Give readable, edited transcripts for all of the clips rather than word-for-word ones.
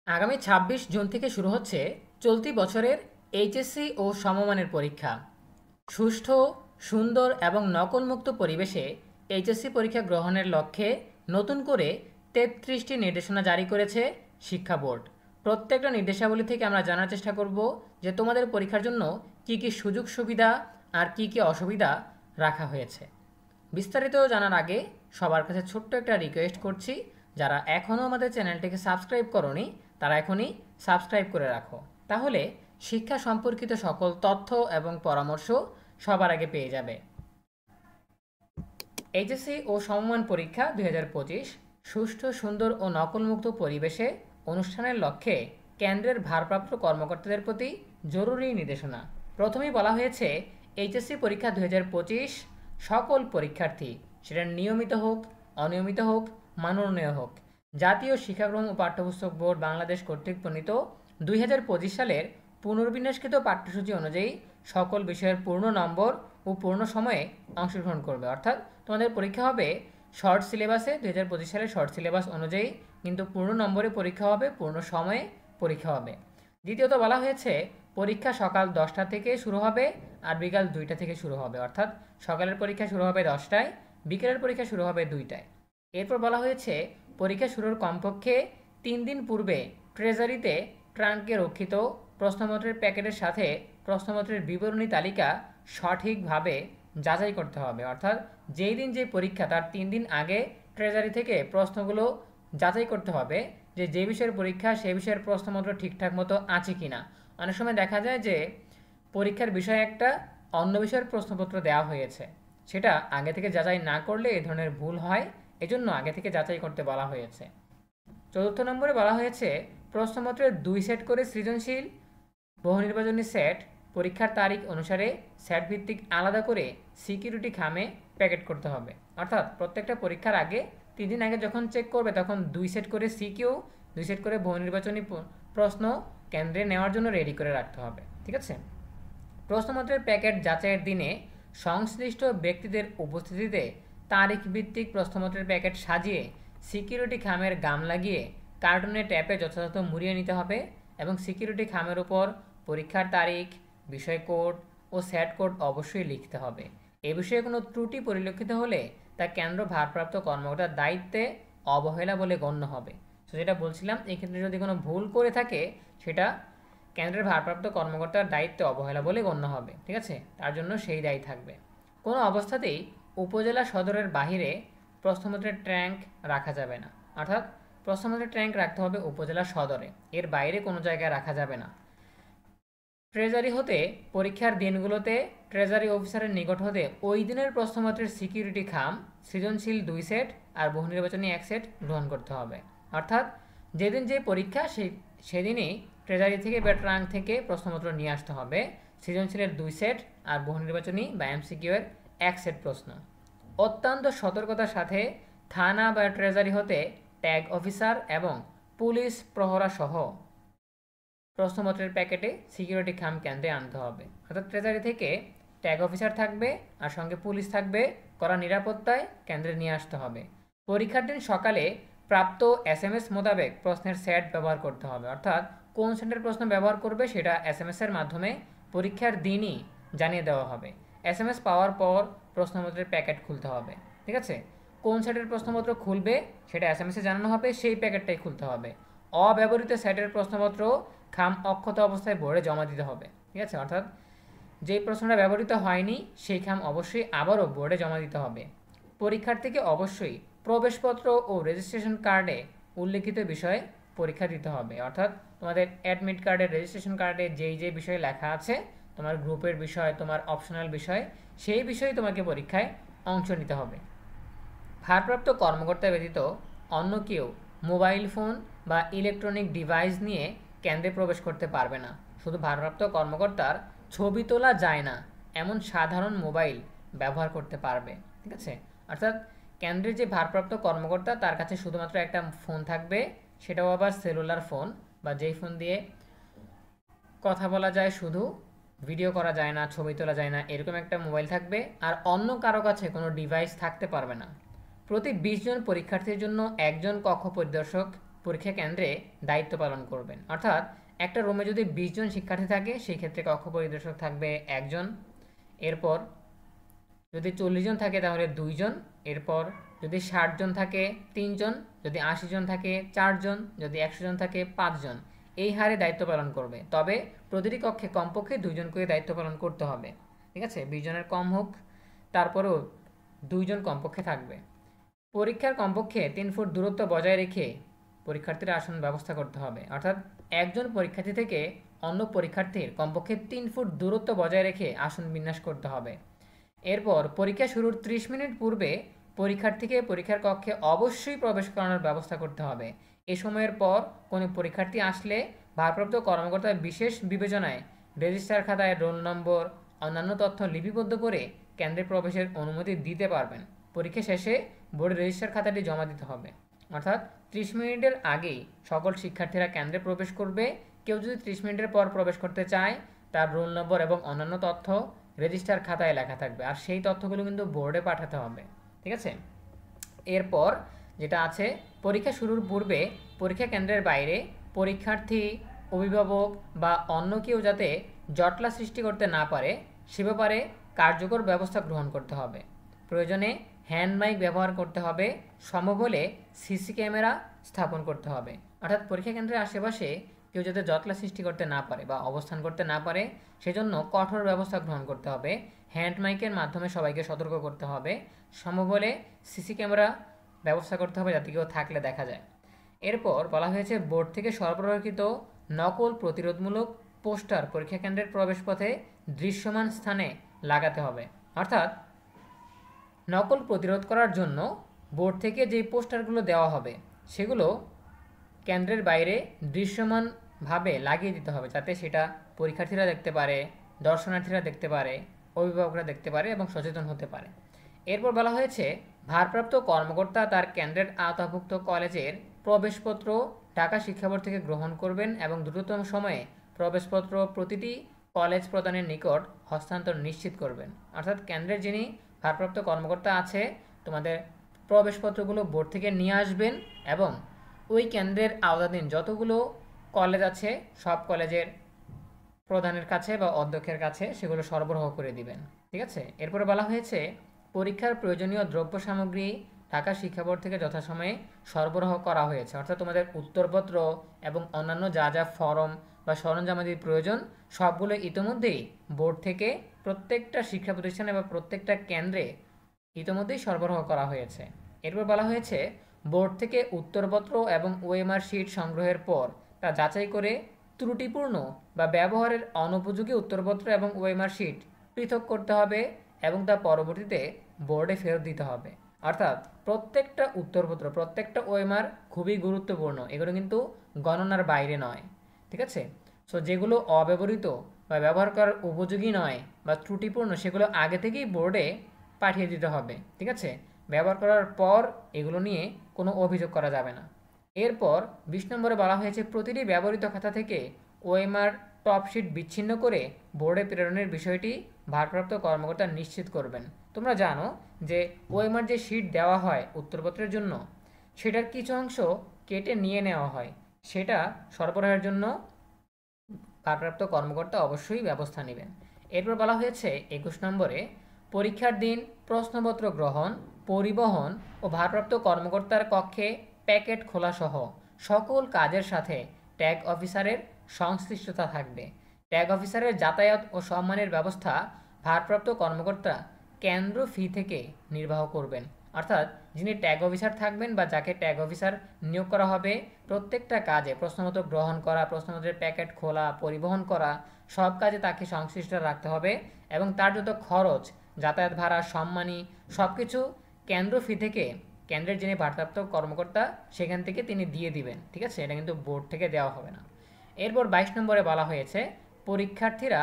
আগামী ২৬ জুন থেকে শুরু হচ্ছে চলতি বছরের এইচএসসি ও সমমানের পরীক্ষা। সুষ্ঠু, সুন্দর এবং নকলমুক্ত পরিবেশে এইচএসসি পরীক্ষা গ্রহণের লক্ষ্যে নতুন করে ৩৩টি নির্দেশনা জারি করেছে শিক্ষা বোর্ড। প্রত্যেকটা নির্দেশাবলী থেকে আমরা জানার চেষ্টা করব যে তোমাদের পরীক্ষার জন্য কি কি সুযোগ সুবিধা আর কি কি অসুবিধা রাখা হয়েছে। বিস্তারিত জানার আগে সবার কাছে ছোট্ট একটা রিকোয়েস্ট করছি, যারা এখনও আমাদের চ্যানেলটিকে সাবস্ক্রাইব করনি তারা এখনই সাবস্ক্রাইব করে রাখো, তাহলে শিক্ষা সম্পর্কিত সকল তথ্য এবং পরামর্শ সবার আগে পেয়ে যাবে। এইচএসসি ও সমমান পরীক্ষা ২০২৫ সুষ্ঠু, সুন্দর ও নকলমুক্ত পরিবেশে অনুষ্ঠানের লক্ষ্যে কেন্দ্রের ভারপ্রাপ্ত কর্মকর্তাদের প্রতি জরুরি নির্দেশনা। প্রথমেই বলা হয়েছে, এইচএসসি পরীক্ষা ২০২৫ সকল পরীক্ষার্থী, সেটা নিয়মিত হোক, অনিয়মিত হোক, মাননীয় হোক, জাতীয় শিক্ষাক্রম ও পাঠ্যপুস্তক বোর্ড বাংলাদেশ কর্তৃক প্রণীত ২০২৫ সালের পুনর্বিন্যাসকৃত পাঠ্যসূচি অনুযায়ী সকল বিষয়ের পূর্ণ নম্বর ও পূর্ণ সময়ে অংশগ্রহণ করবে। অর্থাৎ তোমাদের পরীক্ষা হবে শর্ট সিলেবাসে, ২০২৫ সালের শর্ট সিলেবাস অনুযায়ী, কিন্তু পূর্ণ নম্বরে পরীক্ষা হবে, পূর্ণ সময়ে পরীক্ষা হবে। দ্বিতীয়ত বলা হয়েছে, পরীক্ষা সকাল ১০টা থেকে শুরু হবে আর বিকাল ২টা থেকে শুরু হবে। অর্থাৎ সকালের পরীক্ষা শুরু হবে ১০টায়, বিকেলের পরীক্ষা শুরু হবে ২টায়। এরপর বলা হয়েছে, পরীক্ষা শুরুর কমপক্ষে ৩ দিন পূর্বে ট্রেজারিতে ট্রাঙ্কে রক্ষিত প্রশ্নপত্রের প্যাকেটের সাথে প্রশ্নপত্রের বিবরণী তালিকা সঠিকভাবে যাচাই করতে হবে। অর্থাৎ যেই দিন যে পরীক্ষা তার ৩ দিন আগে ট্রেজারি থেকে প্রশ্নগুলো যাচাই করতে হবে যে বিষয়ের পরীক্ষা সেই বিষয়ের প্রশ্নপত্র ঠিকঠাক মতো আছে কি না। অনেক সময় দেখা যায় যে পরীক্ষার বিষয় একটা, অন্য বিষয়ের প্রশ্নপত্র দেওয়া হয়েছে, সেটা আগে থেকে যাচাই না করলে এ ধরনের ভুল হয়, এজন্য আগে থেকে যাচাই করতে বলা হয়েছে। চতুর্থ নম্বরে বলা হয়েছে, প্রশ্নপত্রের ২ সেট করে সৃজনশীল বহু নির্বাচনী সেট পরীক্ষার তারিখ অনুসারে সেট ভিত্তিক আলাদা করে সিকিউরিটি খামে প্যাকেট করতে হবে। অর্থাৎ প্রত্যেকটা পরীক্ষার আগে ৩ দিন আগে যখন চেক করবে তখন ২ সেট করে সিকিউ, ২ সেট করে বহু নির্বাচনী প্রশ্ন কেন্দ্রে নেওয়ার জন্য রেডি করে রাখতে হবে। ঠিক আছে। প্রশ্নপত্রের প্যাকেট যাচাইয়ের দিনে সংশ্লিষ্ট ব্যক্তিদের উপস্থিতিতে তারিখ ভিত্তিক প্রশ্নপত্রের প্যাকেট সাজিয়ে সিকিউরিটি খামের গাম লাগিয়ে কার্টুনের ট্যাপে যথাযথ মুড়িয়ে নিতে হবে এবং সিকিউরিটি খামের উপর পরীক্ষার তারিখ, বিষয় কোড ও সেট কোড অবশ্যই লিখতে হবে। এ বিষয়ে কোনো ত্রুটি পরিলক্ষিত হলে তা কেন্দ্র ভারপ্রাপ্ত কর্মকর্তার দায়িত্বে অবহেলা বলে গণ্য হবে। তো যেটা বলছিলাম, এক্ষেত্রে যদি কোনো ভুল করে থাকে সেটা কেন্দ্রের ভারপ্রাপ্ত কর্মকর্তার দায়িত্বে অবহেলা বলে গণ্য হবে। ঠিক আছে, তার জন্য সেই দায়ী থাকবে। কোনো অবস্থাতেই উপজেলা সদরের বাহিরে প্রশ্নপত্রের ট্যাঙ্ক রাখা যাবে না। অর্থাৎ প্রশ্নপত্রের ট্যাঙ্ক রাখতে হবে উপজেলা সদরে, এর বাইরে কোনো জায়গায় রাখা যাবে না। ট্রেজারি হতে পরীক্ষার দিনগুলোতে ট্রেজারি অফিসারের নিকট হতে ওই দিনের প্রশ্নপত্রের সিকিউরিটি খাম, সৃজনশীল ২ সেট আর বহু নির্বাচনী ১ সেট গ্রহণ করতে হবে। অর্থাৎ যেদিন যে পরীক্ষা সেদিনই ট্রেজারি থেকে বা ট্রাঙ্ক থেকে প্রশ্নপত্র নিয়ে আসতে হবে, সৃজনশীলের ২ সেট আর বহু নির্বাচনী বা এমসিকিউ এর ১ সেট প্রশ্ন। অত্যন্ত সতর্কতার সাথে থানা বা ট্রেজারি হতে ট্যাগ অফিসার এবং পুলিশ প্রহরা সহ প্রশ্নপত্রের প্যাকেটে সিকিউরিটি খাম কেন্দ্রে আনতে হবে। অর্থাৎ ট্রেজারি থেকে ট্যাগ অফিসার থাকবে আর সঙ্গে পুলিশ থাকবে, কড়া নিরাপত্তায় কেন্দ্রে নিয়ে আসতে হবে। পরীক্ষার দিন সকালে প্রাপ্ত এসএমএস মোতাবেক প্রশ্নের সেট ব্যবহার করতে হবে। অর্থাৎ কোন সেটের প্রশ্ন ব্যবহার করবে সেটা এসএমএসের মাধ্যমে পরীক্ষার দিনই জানিয়ে দেওয়া হবে। এসএমএস পাওয়ার পর প্রশ্নপত্রের প্যাকেট খুলতে হবে। ঠিক আছে, কোন সেটের প্রশ্নপত্র খুলবে সেটা এসএমএসে জানানো হবে, সেই প্যাকেটটাই খুলতে হবে। অব্যবহৃত সেটের প্রশ্নপত্র খাম অক্ষত অবস্থায় বোর্ডে জমা দিতে হবে। ঠিক আছে, অর্থাৎ যেই প্রশ্নটা ব্যবহৃত হয়নি সেই খাম অবশ্যই আবারও বোর্ডে জমা দিতে হবে। পরীক্ষার্থীকে অবশ্যই প্রবেশপত্র ও রেজিস্ট্রেশন কার্ডে উল্লেখিত বিষয়ে পরীক্ষা দিতে হবে। অর্থাৎ তোমাদের অ্যাডমিট কার্ডের রেজিস্ট্রেশন কার্ডে যেই বিষয়ে লেখা আছে, তোমার গ্রুপের বিষয়, তোমার অপশনাল বিষয়, সেই বিষয়ে তোমাকে পরীক্ষায় অংশ নিতে হবে। ভারপ্রাপ্ত কর্মকর্তা ব্যতীত অন্য কেউ মোবাইল ফোন বা ইলেকট্রনিক ডিভাইস নিয়ে কেন্দ্রে প্রবেশ করতে পারবে না। শুধু ভারপ্রাপ্ত কর্মকর্তার ছবি তোলা যায় না এমন সাধারণ মোবাইল ব্যবহার করতে পারবে। ঠিক আছে, অর্থাৎ কেন্দ্রের যে ভারপ্রাপ্ত কর্মকর্তা তার কাছে শুধুমাত্র একটা ফোন থাকবে, সেটাও আবার সেলুলার ফোন বা যেই ফোন দিয়ে কথা বলা যায়, শুধু ভিডিও করা যায় না, ছবি তোলা যায় না, এরকম একটা মোবাইল থাকবে। আর অন্য কারো কাছে কোনো ডিভাইস থাকতে পারবে না। প্রতি ২০ জন পরীক্ষার্থীর জন্য একজন কক্ষ পরিদর্শক পরীক্ষা কেন্দ্রে দায়িত্ব পালন করবেন। অর্থাৎ একটা রুমে যদি 20 জন শিক্ষার্থী থাকে সেই ক্ষেত্রে কক্ষ পরিদর্শক থাকবে একজন। এরপর যদি 40 জন থাকে তাহলে 2 জন। এরপর যদি 60 জন থাকে 3 জন, যদি 80 জন থাকে 4 জন, যদি 100 জন থাকে 5 জন। এই হারে দায়িত্ব পালন করবে। তবে প্রতিটি কক্ষে কমপক্ষে 2 জন করে দায়িত্ব পালন করতে হবে। ঠিক আছে, 20 জনের কম হোক, তারপরেও 2 জন কমপক্ষে থাকবে। পরীক্ষার কমপক্ষে 3 ফুট দূরত্ব বজায় রেখে পরীক্ষার্থীর আসন ব্যবস্থা করতে হবে। অর্থাৎ একজন পরীক্ষার্থী থেকে অন্য পরীক্ষার্থীর কমপক্ষে 3 ফুট দূরত্ব বজায় রেখে আসন বিন্যাস করতে হবে। এরপর পরীক্ষা শুরুর 30 মিনিট পূর্বে পরীক্ষার্থীকে পরীক্ষার কক্ষে অবশ্যই প্রবেশ করানোর ব্যবস্থা করতে হবে। এ সময়ের পর কোনো পরীক্ষার্থী আসলে ভারপ্রাপ্ত কর্মকর্তার বিশেষ বিবেচনায় রেজিস্ট্রার খাতায় রোল নম্বর, অন্যান্য তথ্য লিপিবদ্ধ করে কেন্দ্রে প্রবেশের অনুমতি দিতে পারবেন। পরীক্ষা শেষে বোর্ডের রেজিস্ট্রার খাতাটি জমা দিতে হবে। অর্থাৎ 30 মিনিটের আগেই সকল শিক্ষার্থীরা কেন্দ্রে প্রবেশ করবে। কেউ যদি 30 মিনিটের পর প্রবেশ করতে চায়, তার রোল নম্বর এবং অন্যান্য তথ্য রেজিস্টার খাতায় লেখা থাকবে, আর সেই তথ্যগুলো কিন্তু বোর্ডে পাঠাতে হবে। ঠিক আছে, এরপর যেটা আছে, পরীক্ষা শুরুর পূর্বে পরীক্ষা কেন্দ্রের বাইরে পরীক্ষার্থী, অভিভাবক বা অন্য কেউ যাতে জটলা সৃষ্টি করতে না পারে সে ব্যাপারে কার্যকর ব্যবস্থা গ্রহণ করতে হবে। প্রয়োজনে হ্যান্ড মাইক ব্যবহার করতে হবে। সম্ভব হলে সিসি ক্যামেরা স্থাপন করতে হবে। অর্থাৎ পরীক্ষা কেন্দ্রের আশেপাশে কেউ যাতে জটলা সৃষ্টি করতে না পারে বা অবস্থান করতে না পারে সেজন্য কঠোর ব্যবস্থা গ্রহণ করতে হবে। হ্যান্ড মাইকের মাধ্যমে সবাইকে সতর্ক করতে হবে। সম্ভব হলে সিসি ক্যামেরা ব্যবস্থা করতে হবে যাতে কেউ থাকলে দেখা যায়। এরপর বলা হয়েছে বোর্ড থেকে সরবরাহকৃত নকল প্রতিরোধমূলক পোস্টার পরীক্ষা কেন্দ্রের প্রবেশপথে দৃশ্যমান স্থানে লাগাতে হবে। অর্থাৎ নকল প্রতিরোধ করার জন্য বোর্ড থেকে যে পোস্টারগুলো দেওয়া হবে সেগুলো কেন্দ্রের বাইরে দৃশ্যমানভাবে লাগিয়ে দিতে হবে, যাতে সেটা পরীক্ষার্থীরা দেখতে পারে, দর্শনার্থীরা দেখতে পারে, অভিভাবকরা দেখতে পারে এবং সচেতন হতে পারে। এরপর বলা হয়েছে ভারপ্রাপ্ত কর্মকর্তা তার কেন্দ্রের আওতাভুক্ত কলেজের প্রবেশপত্র ঢাকা শিক্ষা বোর্ড থেকে গ্রহণ করবেন এবং দ্রুততম সময়ে প্রবেশপত্র প্রতিটি কলেজ প্রদানের নিকট হস্তান্তর নিশ্চিত করবেন। অর্থাৎ কেন্দ্রের যিনি ভারপ্রাপ্ত কর্মকর্তা আছে, তোমাদের প্রবেশপত্রগুলো বোর্ড থেকে নিয়ে আসবেন এবং ওই কেন্দ্রের আওতাধীন যতগুলো কলেজ আছে সব কলেজের প্রধানের কাছে বা অধ্যক্ষের কাছে সেগুলো সরবরাহ করে দিবেন। ঠিক আছে, এরপরে বলা হয়েছে পরীক্ষার প্রয়োজনীয় দ্রব্য সামগ্রী ঢাকা শিক্ষা বোর্ড থেকে যথাসময়ে সরবরাহ করা হয়েছে। অর্থাৎ তোমাদের উত্তরপত্র এবং অন্যান্য যা যা ফর্ম বা সরঞ্জামাদির প্রয়োজন সবগুলো ইতিমধ্যেই বোর্ড থেকে প্রত্যেকটা শিক্ষা প্রতিষ্ঠানে বা প্রত্যেকটা কেন্দ্রে ইতিমধ্যেই সরবরাহ করা হয়েছে। এরপর বলা হয়েছে বোর্ড থেকে উত্তরপত্র এবং ওএমআর শিট সংগ্রহের পর তা যাচাই করে ত্রুটিপূর্ণ বা ব্যবহারের অনুপযোগী উত্তরপত্র এবং ওএমআর শিট পৃথক করতে হবে এবং তা পরবর্তীতে বোর্ডে ফেরত দিতে হবে। অর্থাৎ প্রত্যেকটা উত্তরপত্র, প্রত্যেকটা ওএমআর খুবই গুরুত্বপূর্ণ, এগুলো কিন্তু গণনার বাইরে নয়। ঠিক আছে, সো যেগুলো অব্যবহৃত বা ব্যবহার করার উপযোগী নয় বা ত্রুটিপূর্ণ সেগুলো আগে থেকেই বোর্ডে পাঠিয়ে দিতে হবে। ঠিক আছে, ব্যবহার করার পর এগুলো নিয়ে কোনো অভিযোগ করা যাবে না। এরপর 20 নম্বরে বলা হয়েছে প্রতিটি ব্যবহৃত খাতা থেকে ওএমআর টপশিট বিচ্ছিন্ন করে বোর্ডে প্রেরণের বিষয়টি ভারপ্রাপ্ত কর্মকর্তা নিশ্চিত করবেন। তোমরা জানো যে ওএমআর যে শিট দেওয়া হয় উত্তরপত্রের জন্য সেটার কিছু অংশ কেটে নিয়ে নেওয়া হয়, সেটা সরবরাহের জন্য ভারপ্রাপ্ত কর্মকর্তা অবশ্যই ব্যবস্থা নেবেন। এরপর বলা হয়েছে 21 নম্বরে পরীক্ষার দিন প্রশ্নপত্র গ্রহণ, পরিবহন ও ভারপ্রাপ্ত কর্মকর্তার কক্ষে প্যাকেট খোলা সহ সকল কাজের সাথে ট্যাগ অফিসারের সংশ্লিষ্টতা থাকবে। ট্যাগ অফিসারের যাতায়াত ও সম্মানের ব্যবস্থা ভারপ্রাপ্ত কর্মকর্তা কেন্দ্র ফি থেকে নির্বাহ করবেন। অর্থাৎ যিনি ট্যাগ অফিসার থাকবেন বা যাকে ট্যাগ অফিসার নিয়োগ করা হবে প্রত্যেকটা কাজে প্রশ্নপত্র গ্রহণ করা, প্রশ্নপত্রের প্যাকেট খোলা, পরিবহন করা সব কাজে তাকে সংশ্লিষ্ট রাখতে হবে এবং তার যত খরচ, যাতায়াত ভাড়া, সম্মানী সব কিছু কেন্দ্র ফি থেকে, কেন্দ্রের যিনি ভারপ্রাপ্ত কর্মকর্তা সেখান থেকে তিনি দিয়ে দিবেন। ঠিক আছে, এটা কিন্তু বোর্ড থেকে দেওয়া হবে না। এরপর 22 নম্বরে বলা হয়েছে পরীক্ষার্থীরা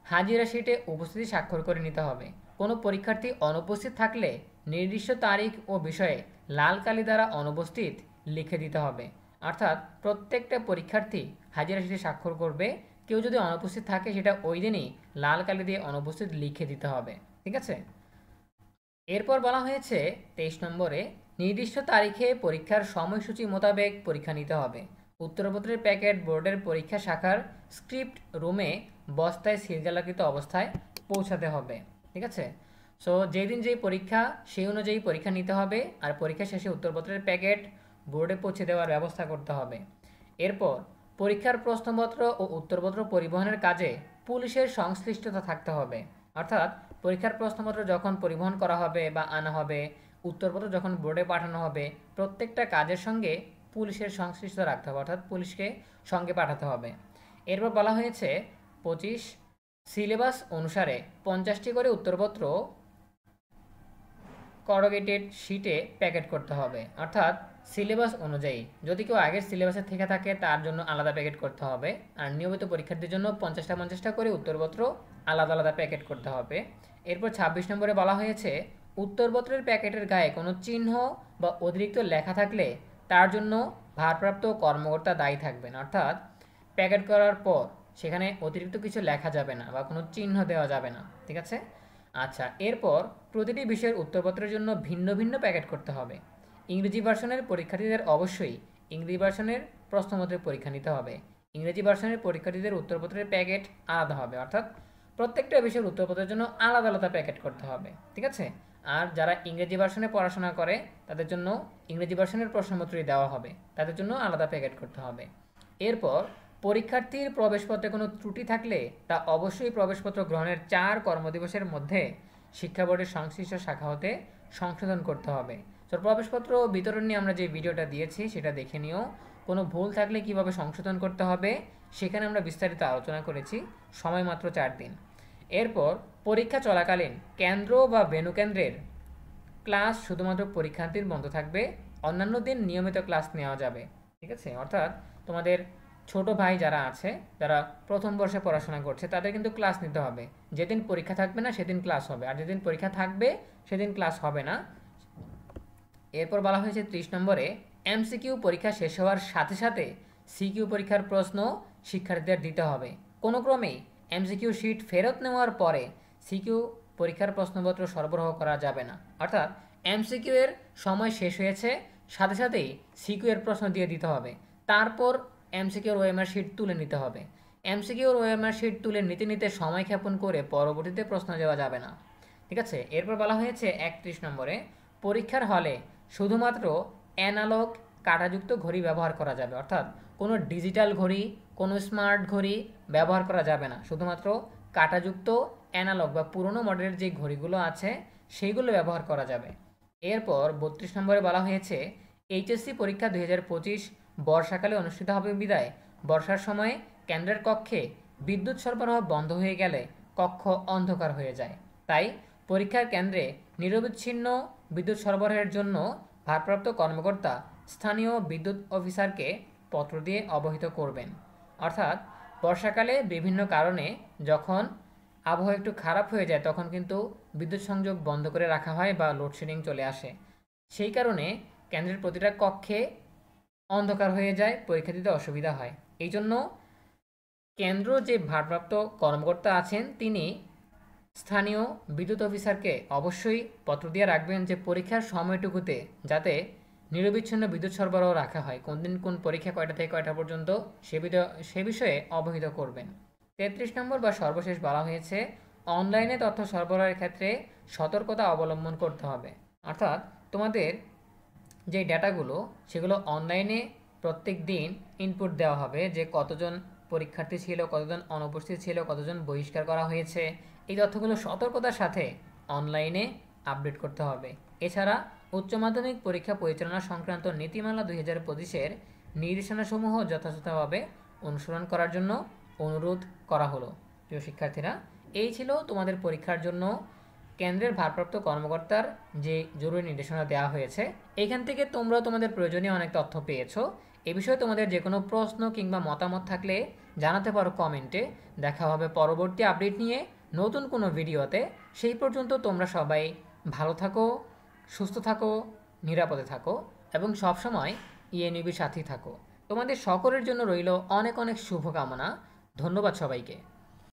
হাজিরা শিটে উপস্থিতি স্বাক্ষর করে নিতে হবে। কোনো পরীক্ষার্থী অনুপস্থিত থাকলে নির্দিষ্ট তারিখ ও বিষয়ে লাল কালি দ্বারা অনুপস্থিত লিখে দিতে হবে। অর্থাৎ প্রত্যেকটা পরীক্ষার্থী হাজিরা শিটে স্বাক্ষর করবে, কেউ যদি অনুপস্থিত থাকে সেটা ওই দিনই লাল কালি দিয়ে অনুপস্থিত লিখে দিতে হবে। ঠিক আছে, এরপর বলা হয়েছে 23 নম্বরে নির্দিষ্ট তারিখে পরীক্ষার সময়সূচি মোতাবেক পরীক্ষা নিতে হবে। উত্তরপত্রের প্যাকেট বোর্ডের পরীক্ষা শাখার স্ক্রিপ্ট রুমে বস্তায় সিলগালাকৃত অবস্থায় পৌঁছাতে হবে। ঠিক আছে, সো যেদিন যেই পরীক্ষা সেই অনুযায়ী পরীক্ষা নিতে হবে, আর পরীক্ষা শেষে উত্তরপত্রের প্যাকেট বোর্ডে পৌঁছে দেওয়ার ব্যবস্থা করতে হবে। এরপর পরীক্ষার প্রশ্নপত্র ও উত্তরপত্র পরিবহনের কাজে পুলিশের সংশ্লিষ্টতা থাকতে হবে। অর্থাৎ পরীক্ষার প্রশ্নপত্র যখন পরিবহন করা হবে বা আনা হবে, উত্তরপত্র যখন বোর্ডে পাঠানো হবে, প্রত্যেকটা কাজের সঙ্গে পুলিশের সংশ্লিষ্টতা রাখতে হবে, অর্থাৎ পুলিশকে সঙ্গে পাঠাতে হবে। এরপর বলা হয়েছে 25 সিলেবাস অনুসারে 50টি করে উত্তরপত্র করগেটেড শিটে প্যাকেট করতে হবে। অর্থাৎ সিলেবাস অনুযায়ী যদি কেউ আগের সিলেবাসে থেকে থাকে তার জন্য আলাদা প্যাকেট করতে হবে, আর নিয়মিত পরীক্ষার্থীর জন্য 50টা করে উত্তরপত্র আলাদা আলাদা প্যাকেট করতে হবে। এরপর 26 নম্বরে বলা হয়েছে উত্তরপত্রের প্যাকেটের গায়ে কোনো চিহ্ন বা অতিরিক্ত লেখা থাকলে তার জন্য ভারপ্রাপ্ত কর্মকর্তা দায়ী থাকবেন। অর্থাৎ প্যাকেট করার পর সেখানে অতিরিক্ত কিছু লেখা যাবে না বা কোনো চিহ্ন দেওয়া যাবে না। ঠিক আছে, আচ্ছা, এরপর প্রতিটি বিষয়ের উত্তরপত্রের জন্য ভিন্ন ভিন্ন প্যাকেট করতে হবে। ইংরেজি ভার্সনের পরীক্ষার্থীদের অবশ্যই ইংরেজি ভার্সনের প্রশ্নপত্রের পরীক্ষা নিতে হবে। ইংরেজি ভার্সনের পরীক্ষার্থীদের উত্তরপত্রের প্যাকেট আলাদা হবে, অর্থাৎ প্রত্যেকটা বিষয়ের উত্তরপত্রের জন্য আলাদা আলাদা প্যাকেট করতে হবে। ঠিক আছে, আর যারা ইংরেজি ভার্সনে পড়াশোনা করে তাদের জন্য ইংরেজি ভার্সনের প্রশ্নপত্রই দেওয়া হবে, তাদের জন্য আলাদা প্যাকেট করতে হবে। এরপর পরীক্ষার্থীর প্রবেশপত্রে কোনো ত্রুটি থাকলে তা অবশ্যই প্রবেশপত্র গ্রহণের 4 কর্মদিবসের মধ্যে শিক্ষা বোর্ডের সংশ্লিষ্ট শাখা হতে সংশোধন করতে হবে। তো প্রবেশপত্র বিতরণ নিয়ে আমরা যে ভিডিওটা দিয়েছি সেটা দেখে নিও। কোনো ভুল থাকলে কিভাবে সংশোধন করতে হবে সেখানে আমরা বিস্তারিত আলোচনা করেছি। সময় মাত্র 4 দিন। এরপর পরীক্ষা চলাকালীন কেন্দ্র বা ভেন্যু কেন্দ্রের ক্লাস শুধুমাত্র পরীক্ষার্থীর বন্ধ থাকবে, অন্যান্য দিন নিয়মিত ক্লাস নেওয়া যাবে। ঠিক আছে, অর্থাৎ তোমাদের ছোট ভাই যারা আছে, যারা প্রথম বর্ষে পড়াশোনা করছে, তাদের কিন্তু ক্লাস নিতে হবে। যেদিন পরীক্ষা থাকবে না সেদিন ক্লাস হবে, আর যেদিন পরীক্ষা থাকবে সেদিন ক্লাস হবে না। এরপর বলা হয়েছে 30 নম্বরে এমসিকিউ পরীক্ষা শেষ হওয়ার সাথে সাথে সিকিউ পরীক্ষার প্রশ্ন শিক্ষার্থীদের দিতে হবে। কোনো ক্রমেই এমসিকিউ শিট ফেরত নেওয়ার পরে সিকিউ পরীক্ষার প্রশ্নপত্র সরবরাহ করা যাবে না। অর্থাৎ এমসিকিউ এর সময় শেষ হয়েছে, সাথে সাথেই সিকিউ এর প্রশ্ন দিয়ে দিতে হবে, তারপর এমসিকিউর ওএমআর শিট তুলে নিতে হবে। এমসিকিউর ওএমআর শিট তুলে নিতে নিতে সময় ক্ষেপণ করে পরবর্তীতে প্রশ্ন দেওয়া যাবে না। ঠিক আছে, এরপর বলা হয়েছে 31 নম্বরে পরীক্ষার হলে শুধুমাত্র অ্যানালগ কাঁটাযুক্ত ঘড়ি ব্যবহার করা যাবে। অর্থাৎ কোনো ডিজিটাল ঘড়ি, কোনো স্মার্ট ঘড়ি ব্যবহার করা যাবে না, শুধুমাত্র কাঁটাযুক্ত অ্যানালগ বা পুরনো মডেলের যে ঘড়িগুলো আছে সেইগুলো ব্যবহার করা যাবে। এরপর 32 নম্বরে বলা হয়েছে এইচএসসি পরীক্ষা 2025 বর্ষাকালে অনুষ্ঠিত হবে বিদায় বর্ষার সময় কেন্দ্রের কক্ষে বিদ্যুৎ সরবরাহ বন্ধ হয়ে গেলে কক্ষ অন্ধকার হয়ে যায়। তাই পরীক্ষার কেন্দ্রে নিরবিচ্ছিন্ন বিদ্যুৎ সরবরাহের জন্য ভারপ্রাপ্ত কর্মকর্তা স্থানীয় বিদ্যুৎ অফিসারকে পত্র দিয়ে অবহিত করবেন। অর্থাৎ বর্ষাকালে বিভিন্ন কারণে যখন আবহাওয়া একটু খারাপ হয়ে যায় তখন কিন্তু বিদ্যুৎ সংযোগ বন্ধ করে রাখা হয় বা লোডশেডিং চলে আসে, সেই কারণে কেন্দ্রের প্রতিটা কক্ষে অন্ধকার হয়ে যায়, পরীক্ষা দিতে অসুবিধা হয়। এই জন্য কেন্দ্র যে ভারপ্রাপ্ত কর্মকর্তা আছেন তিনি স্থানীয় বিদ্যুৎ অফিসারকে অবশ্যই পত্র দিয়ে রাখবেন যে পরীক্ষার সময়টুকুতে যাতে নিরবিচ্ছিন্ন বিদ্যুৎ সরবরাহ রাখা হয়, কোন দিন কোন পরীক্ষা কয়টা থেকে কয়টা পর্যন্ত সে বিষয়ে অবহিত করবেন। 33 নম্বর বা সর্বশেষ বলা হয়েছে অনলাইনে তথ্য সরবরাহের ক্ষেত্রে সতর্কতা অবলম্বন করতে হবে। অর্থাৎ তোমাদের যে ডেটাগুলো সেগুলো অনলাইনে প্রত্যেক দিন ইনপুট দেওয়া হবে, যে কতজন পরীক্ষার্থী ছিল, কতজন অনুপস্থিত ছিল, কতজন বহিষ্কার করা হয়েছে, এই তথ্যগুলো সতর্কতার সাথে অনলাইনে আপডেট করতে হবে। এছাড়া উচ্চ মাধ্যমিক পরীক্ষা পরিচালনা সংক্রান্ত নীতিমালা 2025-এর নির্দেশনাসমূহ যথাযথভাবে অনুসরণ করার জন্য অনুরোধ করা হলো। প্রিয় শিক্ষার্থীরা, এই ছিল তোমাদের পরীক্ষার জন্য কেন্দ্রের ভারপ্রাপ্ত কর্মকর্তার যে জরুরি নির্দেশনা দেওয়া হয়েছে। এইখান থেকে তোমরা তোমাদের প্রয়োজনীয় অনেক তথ্য পেয়েছো। এ বিষয়ে তোমাদের যে কোনো প্রশ্ন কিংবা মতামত থাকলে জানাতে পারো কমেন্টে। দেখা হবে পরবর্তী আপডেট নিয়ে নতুন কোনো ভিডিওতে। সেই পর্যন্ত তোমরা সবাই ভালো থাকো, সুস্থ থাকো, নিরাপদে থাকো এবং সবসময় ইএনইউবির সাথেই থাকো। তোমাদের সকলের জন্য রইল অনেক অনেক শুভকামনা। ধন্যবাদ সবাইকে।